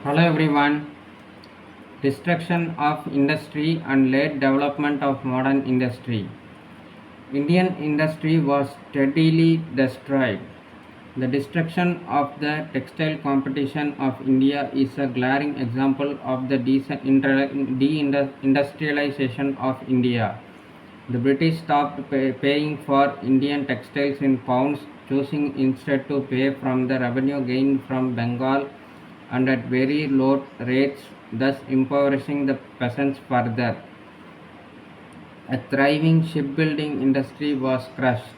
Hello everyone. Destruction of industry and late development of modern industry. Indian industry was steadily destroyed. The destruction of the textile competition of India is a glaring example of the deindustrialization of India. The British stopped paying for Indian textiles in pounds, choosing instead to pay from the revenue gained from Bengal and at very low rates, thus impoverishing the peasants further. A thriving shipbuilding industry was crushed.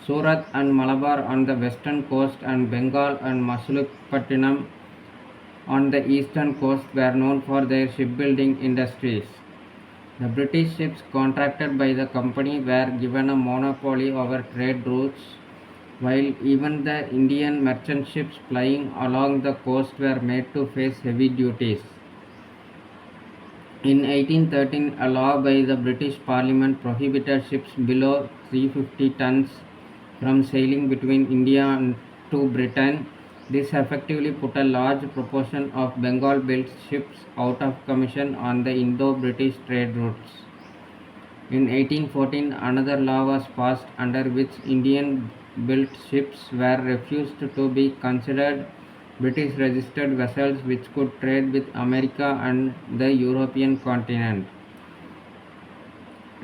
Surat and Malabar on the western coast and Bengal and Masulipatinam on the eastern coast were known for their shipbuilding industries. The British ships contracted by the company were given a monopoly over trade routes, while even the Indian merchant ships plying along the coast were made to face heavy duties. In 1813, a law by the British Parliament prohibited ships below 350 tons from sailing between India and to Britain. This effectively put a large proportion of Bengal built ships out of commission on the Indo British trade routes. In 1814, another law was passed under which Indian built ships were refused to be considered British registered vessels which could trade with America and the European continent.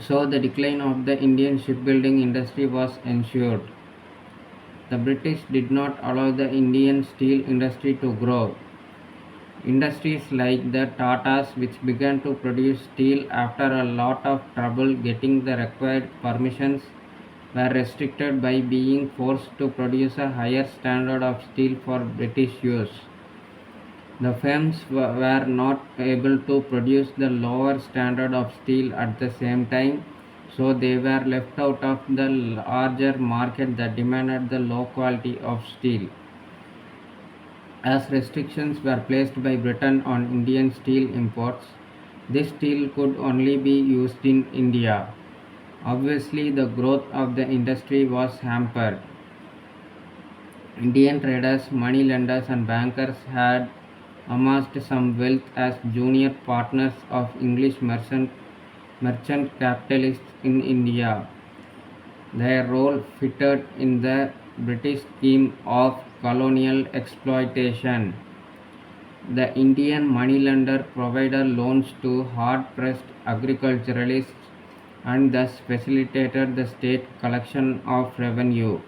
So, the decline of the Indian shipbuilding industry was ensured. The British did not allow the Indian steel industry to grow. Industries like the Tatas, which began to produce steel after a lot of trouble getting the required permissions, were restricted by being forced to produce a higher standard of steel for British use. The firms were not able to produce the lower standard of steel at the same time, so they were left out of the larger market that demanded the low quality of steel. As restrictions were placed by Britain on Indian steel imports, this steel could only be used in India. Obviously, the growth of the industry was hampered. Indian traders, money lenders, and bankers had amassed some wealth as junior partners of English merchant capitalists in India. Their role fitted in the British scheme of colonial exploitation. The Indian moneylender provided loans to hard-pressed agriculturalists and thus facilitated the state collection of revenue.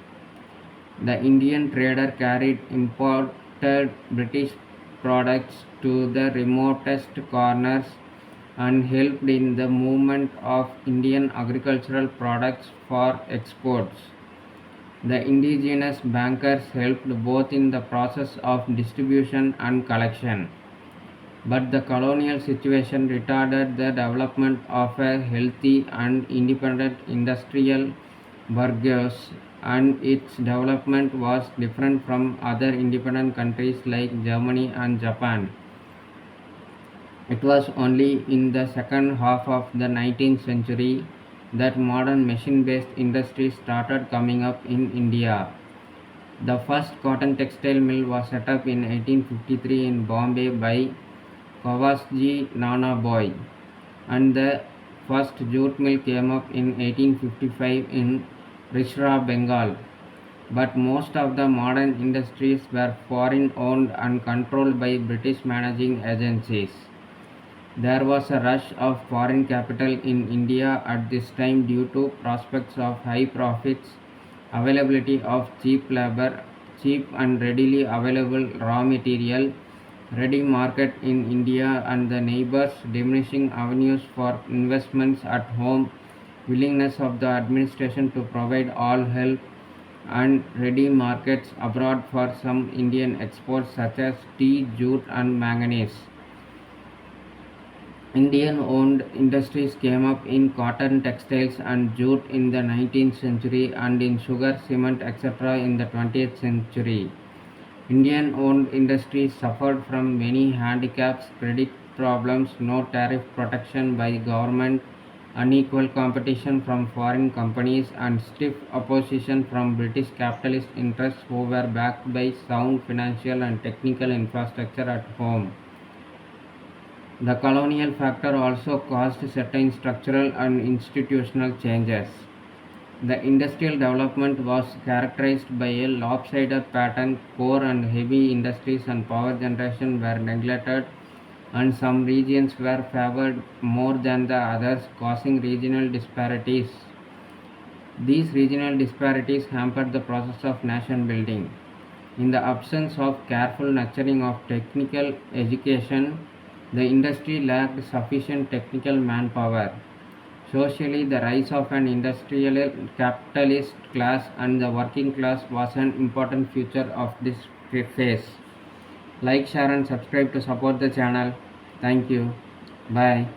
The Indian trader carried imported British products to the remotest corners and helped in the movement of Indian agricultural products for exports. The indigenous bankers helped both in the process of distribution and collection. But the colonial situation retarded the development of a healthy and independent industrial bourgeoisie, and its development was different from other independent countries like Germany and Japan. It was only in the second half of the 19th century that modern machine based industries started coming up in India. The first cotton textile mill was set up in 1853 in Bombay by Kawasji Nanaboy, and the first jute mill came up in 1855 in Rishra, Bengal. But most of the modern industries were foreign owned and controlled by British managing agencies. There was a rush of foreign capital in India at this time due to prospects of high profits, availability of cheap labor, cheap and readily available raw material, ready market in India and the neighbors, diminishing avenues for investments at home, willingness of the administration to provide all help, and ready markets abroad for some Indian exports such as tea, jute, and manganese. Indian owned industries came up in cotton, textiles, and jute in the 19th century and in sugar, cement, etc. in the 20th century. Indian owned industries suffered from many handicaps, credit problems, no tariff protection by government, unequal competition from foreign companies, and stiff opposition from British capitalist interests who were backed by sound financial and technical infrastructure at home. The colonial factor also caused certain structural and institutional changes. The industrial development was characterized by a lopsided pattern. Core and heavy industries and power generation were neglected, and some regions were favored more than the others, causing regional disparities. These regional disparities hampered the process of nation building. In the absence of careful nurturing of technical education, the industry lacked sufficient technical manpower. Socially, the rise of an industrial capitalist class and the working class was an important feature of this phase. Like, share, and subscribe to support the channel. Thank you. Bye.